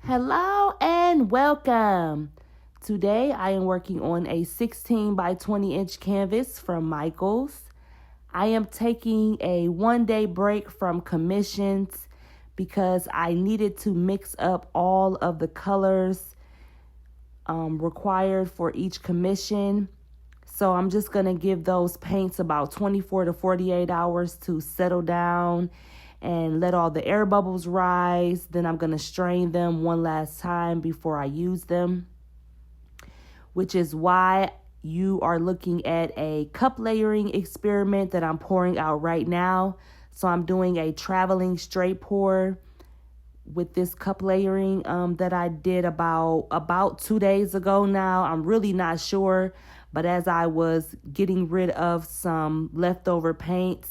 Hello and welcome. Today I am working on a 16 by 20 inch canvas from Michaels. I am taking a 1-day break from commissions because I needed to mix up all of the colors required for each commission. So I'm just going to give those paints about 24 to 48 hours to settle down and let all the air bubbles rise. Then I'm going to strain them one last time before I use them, which is why you are looking at a cup layering experiment that I'm pouring out right now. So I'm doing a traveling straight pour with this cup layering that I did about 2 days ago now. I'm really not sure, but as I was getting rid of some leftover paints,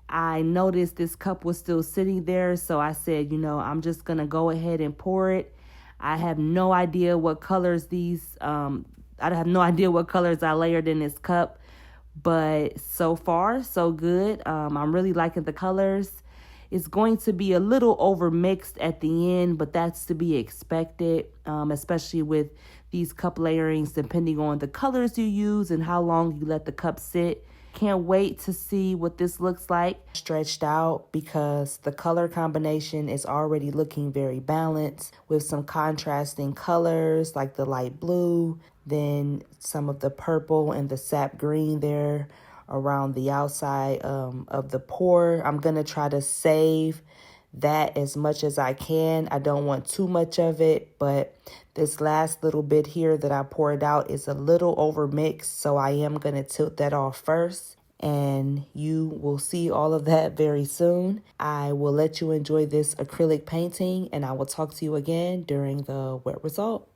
I noticed this cup was still sitting there, so I said, I'm just going to go ahead and pour it. I have no idea what colors I have no idea what colors I layered in this cup, but so far, so good. I'm really liking the colors. It's going to be a little overmixed at the end, but that's to be expected, especially with these cup layerings, depending on the colors you use and how long you let the cup sit. Can't wait to see what this looks like stretched out because the color combination is already looking very balanced with some contrasting colors like the light blue, then some of the purple and the sap green there around the outside of the pour. I'm going to try to save that as much as I can. I don't want too much of it, but this last little bit here that I poured out is a little overmixed, so I am going to tilt that off first, and you will see all of that very soon. I will let you enjoy this acrylic painting, and I will talk to you again during the wet result.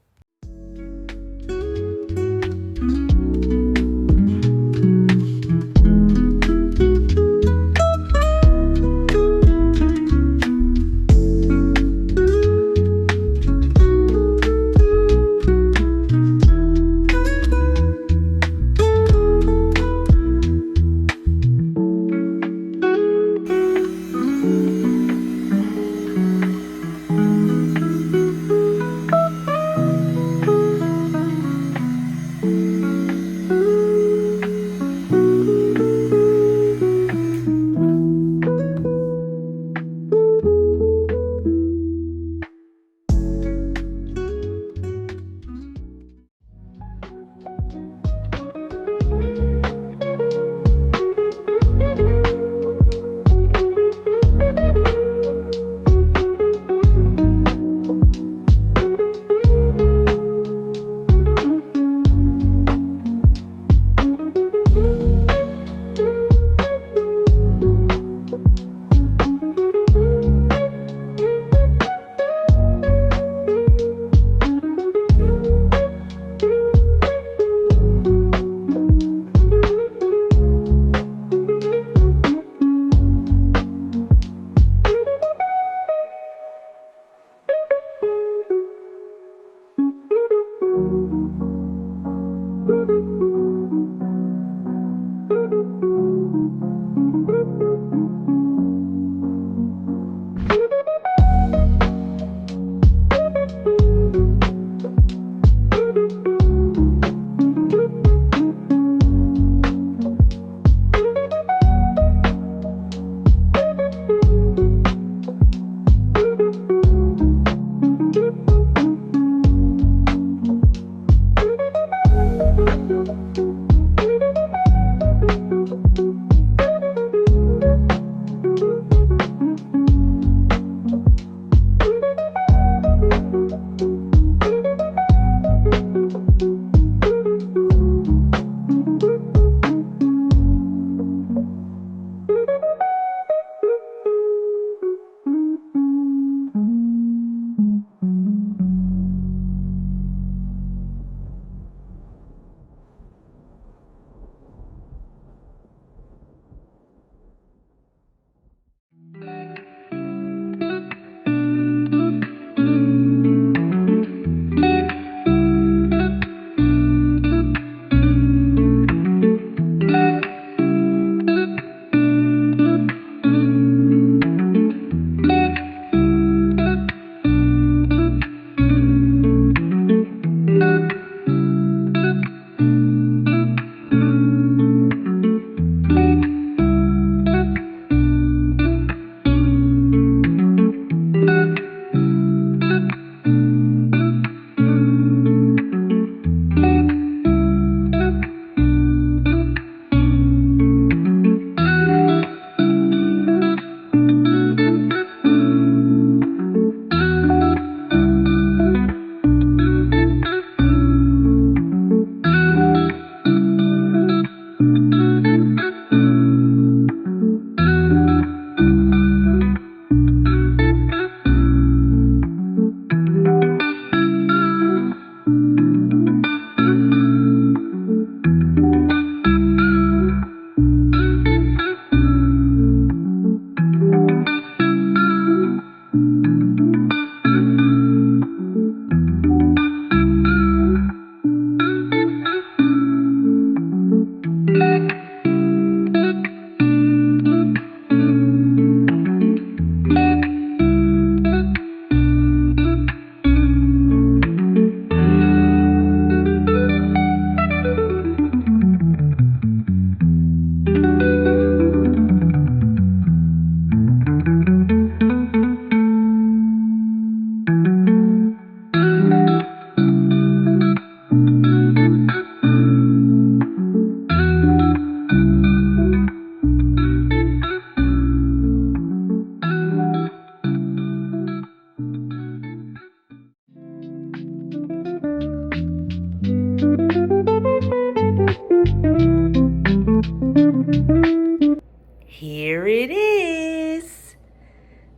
Here it is.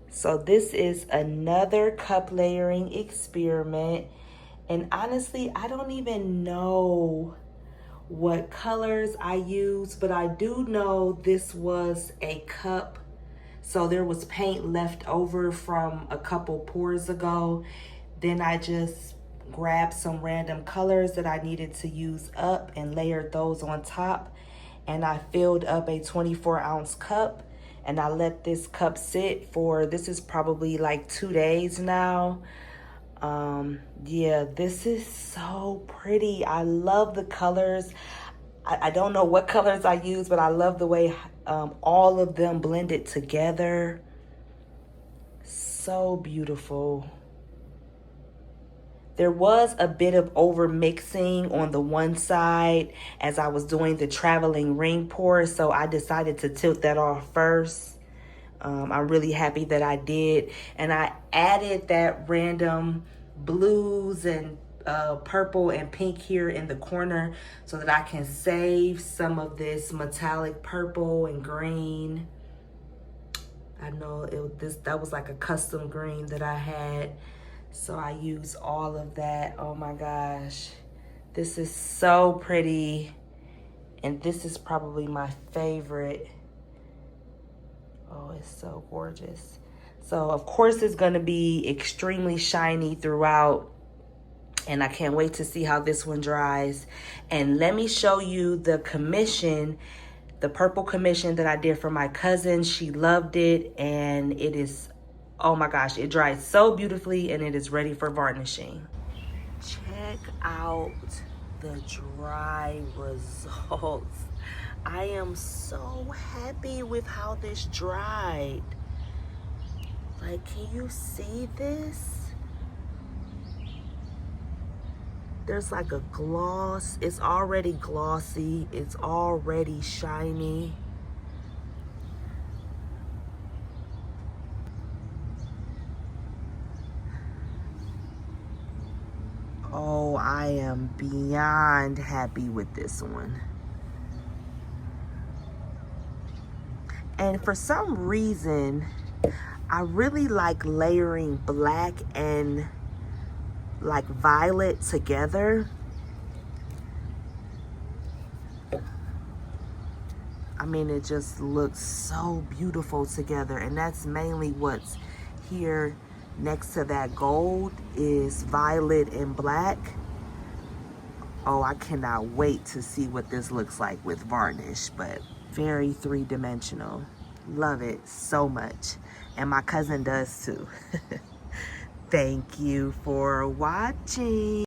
So this is another cup layering experiment. And honestly, I don't even know what colors I use, but I do know this was a cup. So there was paint left over from a couple pours ago. Then I just grabbed some random colors that I needed to use up and layered those on top. And I filled up a 24-ounce cup and I let this cup sit for, this is probably like 2 days now. Yeah, this is so pretty. I love the colors. I don't know what colors I use, but I love the way all of them blended together. So beautiful. There was a bit of over mixing on the one side as I was doing the traveling ring pour, so I decided to tilt that off first. I'm really happy that I did. And I added that random blues and purple and pink here in the corner so that I can save some of this metallic purple and green. I know that was like a custom green that I had. So I use all of that. Oh my gosh. This is so pretty. And this is probably my favorite. Oh, it's so gorgeous. So of course it's gonna be extremely shiny throughout. And I can't wait to see how this one dries. And let me show you the commission, the purple commission that I did for my cousin. She loved it and it is, oh my gosh, it dried so beautifully and it is ready for varnishing. Check out the dry results. I am so happy with how this dried. Like, can you see this? There's like a gloss. It's already glossy. It's already shiny. Oh, I am beyond happy with this one. And for some reason, I really like layering black and like violet together. I mean, it just looks so beautiful together. And that's mainly what's here next to that gold is violet and black. Oh, I cannot wait to see what this looks like with varnish, but very three-dimensional. Love it so much. And my cousin does too. Thank you for watching.